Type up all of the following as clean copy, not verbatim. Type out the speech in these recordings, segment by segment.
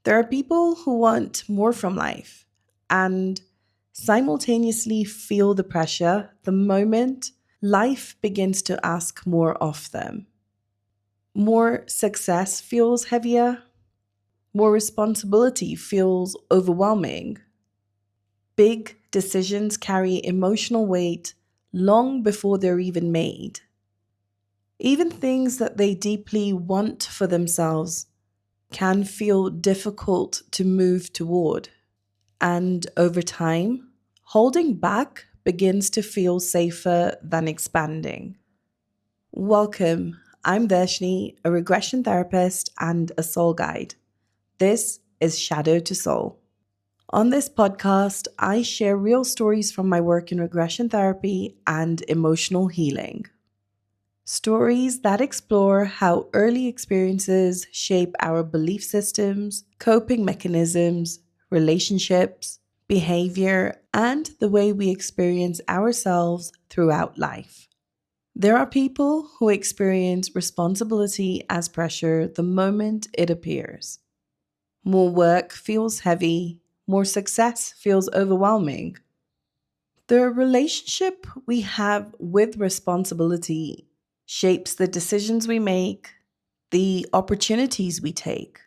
There are people who want more from life and simultaneously feel the pressure the moment life begins to ask more of them. More success feels heavier, more responsibility feels overwhelming. Big decisions carry emotional weight long before they're even made. Even things that they deeply want for themselves can feel difficult to move toward. And over time, holding back begins to feel safer than expanding. Welcome. I'm Darshni, a regression therapist and a soul guide. This is Shadow to Soul. On this podcast, I share real stories from my work in regression therapy and emotional healing. Stories that explore how early experiences shape our belief systems, coping mechanisms, relationships, behavior, and the way we experience ourselves throughout life. There are people who experience responsibility as pressure the moment it appears. More work feels heavy, more success feels overwhelming. The relationship we have with responsibility shapes the decisions we make, the opportunities we take,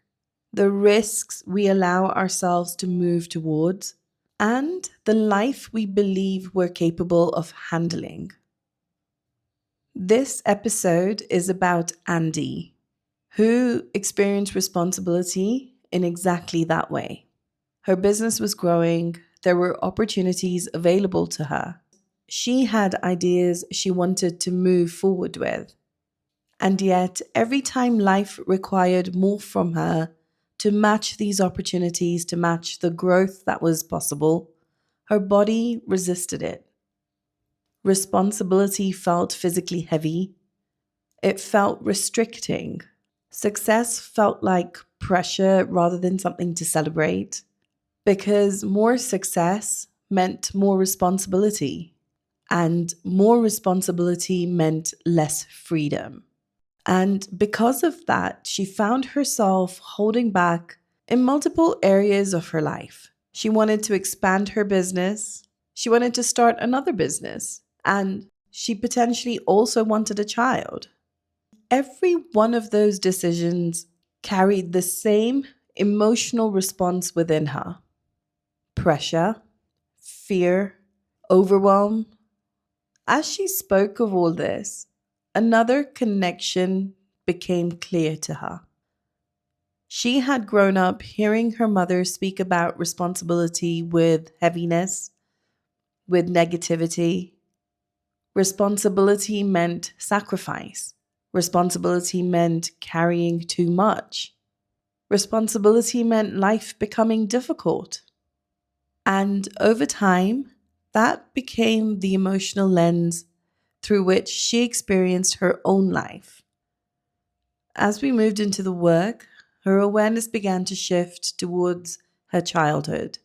the risks we allow ourselves to move towards, and the life we believe we're capable of handling. This episode is about Andy, who experienced responsibility in exactly that way. Her business was growing, there were opportunities available to her. She had ideas she wanted to move forward with. And yet, every time life required more from her to match these opportunities, to match the growth that was possible, her body resisted it. Responsibility felt physically heavy. It felt restricting. Success felt like pressure rather than something to celebrate, because more success meant more responsibility, and more responsibility meant less freedom. And because of that, she found herself holding back in multiple areas of her life. She wanted to expand her business, she wanted to start another business, and she potentially also wanted a child. Every one of those decisions carried the same emotional response within her: pressure, fear, overwhelm. As she spoke of all this, another connection became clear to her. She had grown up hearing her mother speak about responsibility with heaviness, with negativity. Responsibility meant sacrifice. Responsibility meant carrying too much. Responsibility meant life becoming difficult. And over time, that became the emotional lens through which she experienced her own life. As we moved into the work, her awareness began to shift towards her childhood.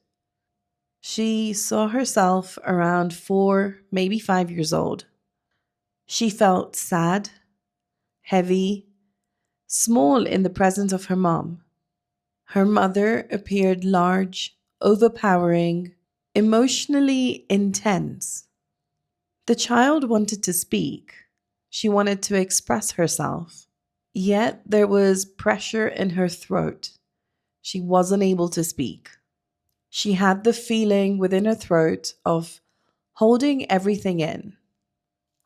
She saw herself around 4, maybe 5 years old. She felt sad, heavy, small in the presence of her mom. Her mother appeared large, overpowering, emotionally intense. The child wanted to speak. She wanted to express herself. Yet there was pressure in her throat. She wasn't able to speak. She had the feeling within her throat of holding everything in.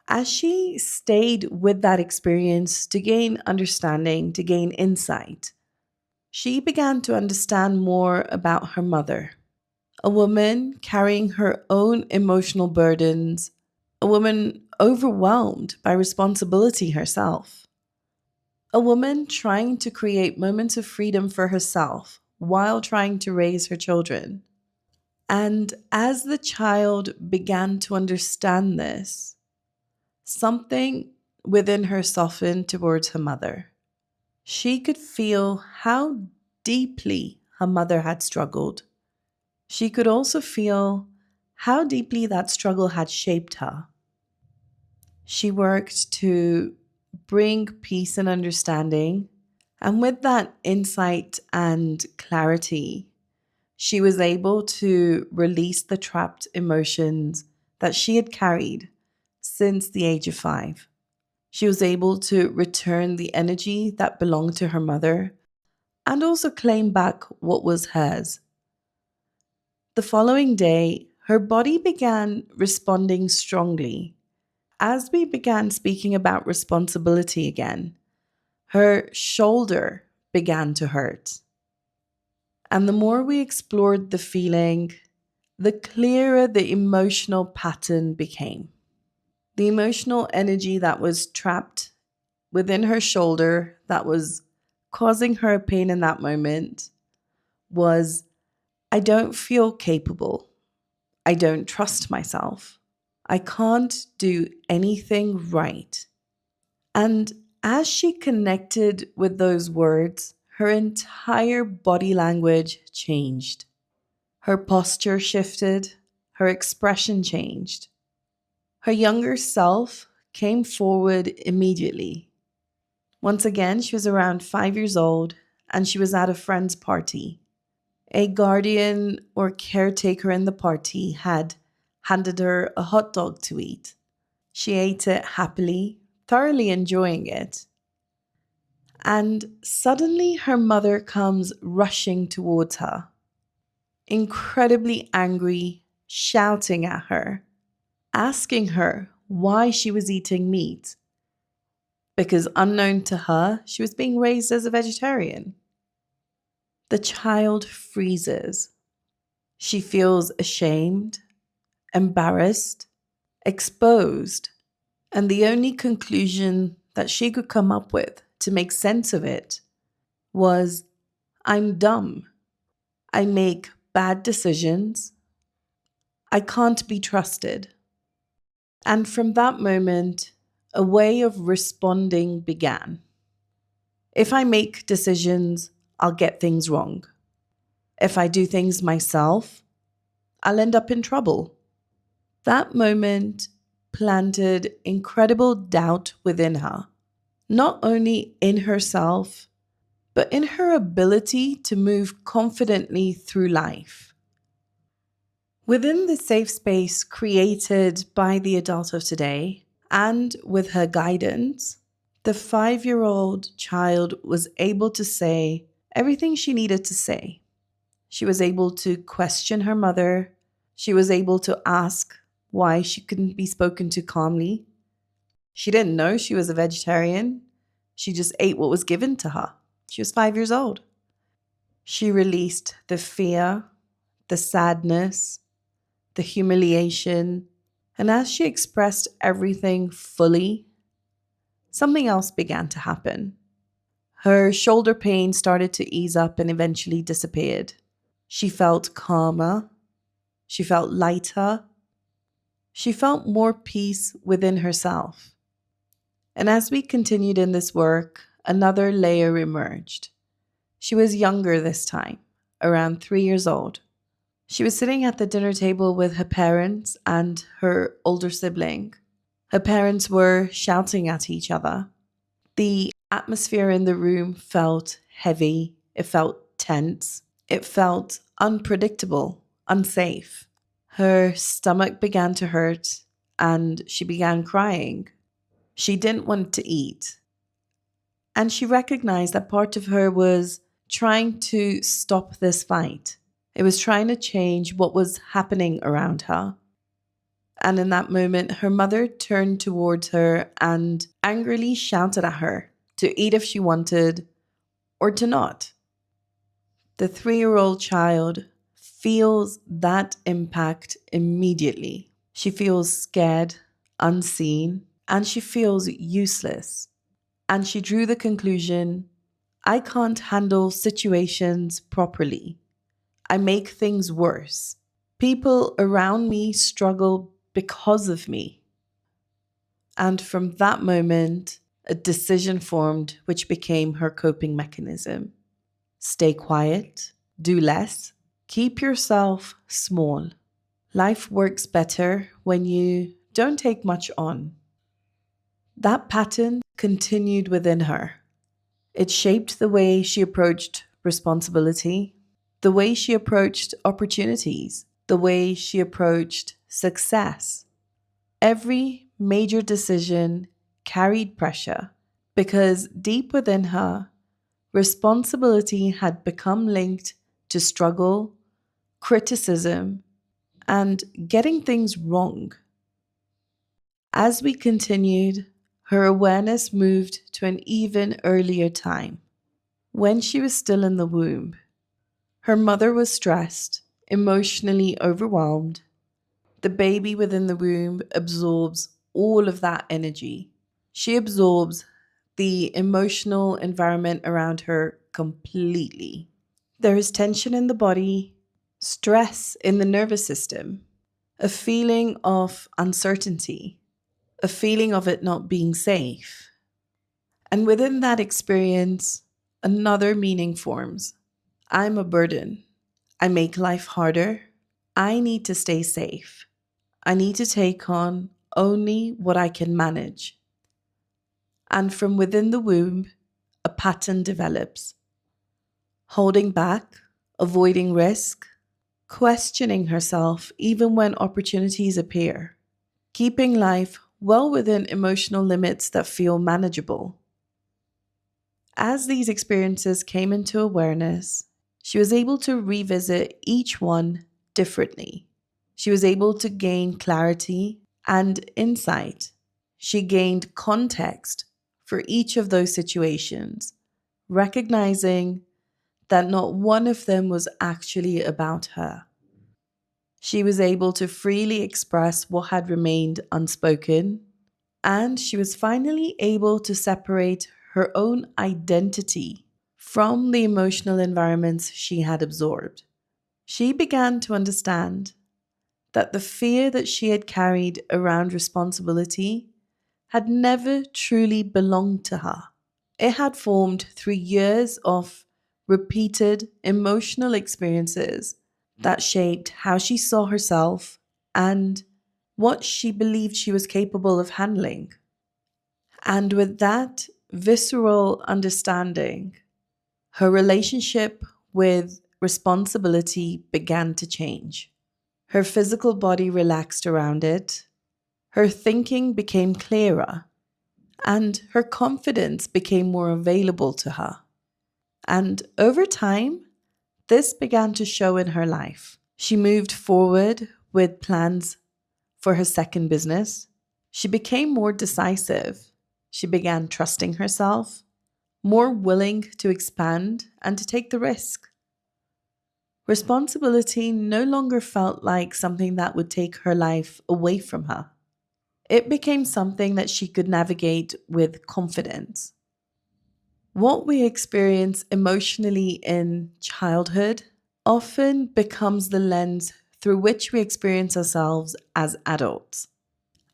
As she stayed with that experience to gain understanding, to gain insight, she began to understand more about her mother. A woman carrying her own emotional burdens, a woman overwhelmed by responsibility herself, a woman trying to create moments of freedom for herself while trying to raise her children. And as the child began to understand this, something within her softened towards her mother. She could feel how deeply her mother had struggled. She could also feel how deeply that struggle had shaped her. She worked to bring peace and understanding And with that insight and clarity, she was able to release the trapped emotions that she had carried since the age of 5. She was able to return the energy that belonged to her mother and also claim back what was hers. The following day, her body began responding strongly. As we began speaking about responsibility again, her shoulder began to hurt. And the more we explored the feeling, the clearer the emotional pattern became. The emotional energy that was trapped within her shoulder, that was causing her pain in that moment, was I don't feel capable. I don't trust myself. I can't do anything right. And as she connected with those words, her entire body language changed. Her posture shifted, her expression changed. Her younger self came forward immediately. Once again, she was around 5 years old and she was at a friend's party. A guardian or caretaker in the party had handed her a hot dog to eat. She ate it happily, thoroughly enjoying it. And suddenly her mother comes rushing towards her, incredibly angry, shouting at her, asking her why she was eating meat. Because unknown to her, she was being raised as a vegetarian. The child freezes. She feels ashamed, embarrassed, exposed, and the only conclusion that she could come up with to make sense of it was, I'm dumb. I make bad decisions. I can't be trusted. And from that moment, a way of responding began. If I make decisions, I'll get things wrong. If I do things myself, I'll end up in trouble. That moment planted incredible doubt within her, not only in herself, but in her ability to move confidently through life. Within the safe space created by the adult of today, and with her guidance, the 5-year-old child was able to say everything she needed to say. She was able to question her mother. She was able to ask why she couldn't be spoken to calmly. She didn't know she was a vegetarian. She just ate what was given to her. She was 5 years old. She released the fear, the sadness, the humiliation, and as she expressed everything fully, something else began to happen. Her shoulder pain started to ease up and eventually disappeared. She felt calmer. She felt lighter. She felt more peace within herself. And as we continued in this work, another layer emerged. She was younger this time, around 3 years old. She was sitting at the dinner table with her parents and her older sibling. Her parents were shouting at each other. The atmosphere in the room felt heavy. It felt tense. It felt unpredictable, unsafe. Her stomach began to hurt and she began crying. She didn't want to eat. And she recognized that part of her was trying to stop this fight. It was trying to change what was happening around her. And in that moment, her mother turned towards her and angrily shouted at her to eat if she wanted or to not. The 3-year-old child feels that impact immediately. She feels scared, unseen, and she feels useless. And she drew the conclusion, I can't handle situations properly. I make things worse. People around me struggle because of me. And from that moment, a decision formed which became her coping mechanism. Stay quiet, do less, keep yourself small. Life works better when you don't take much on. That pattern continued within her. It shaped the way she approached responsibility, the way she approached opportunities, the way she approached success. Every major decision carried pressure because deep within her, responsibility had become linked to struggle, criticism, and getting things wrong. As we continued, her awareness moved to an even earlier time, when she was still in the womb. Her mother was stressed, emotionally overwhelmed. The baby within the womb absorbs all of that energy. She absorbs the emotional environment around her completely. There is tension in the body, stress in the nervous system, a feeling of uncertainty, a feeling of it not being safe. And within that experience, another meaning forms. I'm a burden. I make life harder. I need to stay safe. I need to take on only what I can manage. And from within the womb, a pattern develops. Holding back, avoiding risk, questioning herself even when opportunities appear, keeping life well within emotional limits that feel manageable. As these experiences came into awareness, she was able to revisit each one differently. She was able to gain clarity and insight. She gained context for each of those situations, recognizing that not one of them was actually about her. She was able to freely express what had remained unspoken, and she was finally able to separate her own identity from the emotional environments she had absorbed. She began to understand that the fear that she had carried around responsibility had never truly belonged to her. It had formed through years of repeated emotional experiences that shaped how she saw herself and what she believed she was capable of handling. And with that visceral understanding, her relationship with responsibility began to change. Her physical body relaxed around it, her thinking became clearer, and her confidence became more available to her. And over time, this began to show in her life. She moved forward with plans for her second business. She became more decisive. She began trusting herself, more willing to expand and to take the risk. Responsibility no longer felt like something that would take her life away from her. It became something that she could navigate with confidence. What we experience emotionally in childhood often becomes the lens through which we experience ourselves as adults.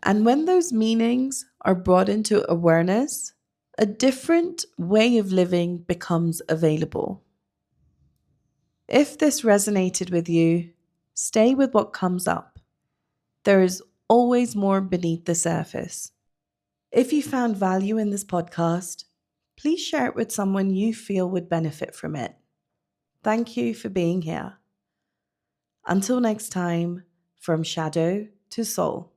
And when those meanings are brought into awareness, a different way of living becomes available. If this resonated with you, stay with what comes up. There is always more beneath the surface. If you found value in this podcast, please share it with someone you feel would benefit from it. Thank you for being here. Until next time, from shadow to soul.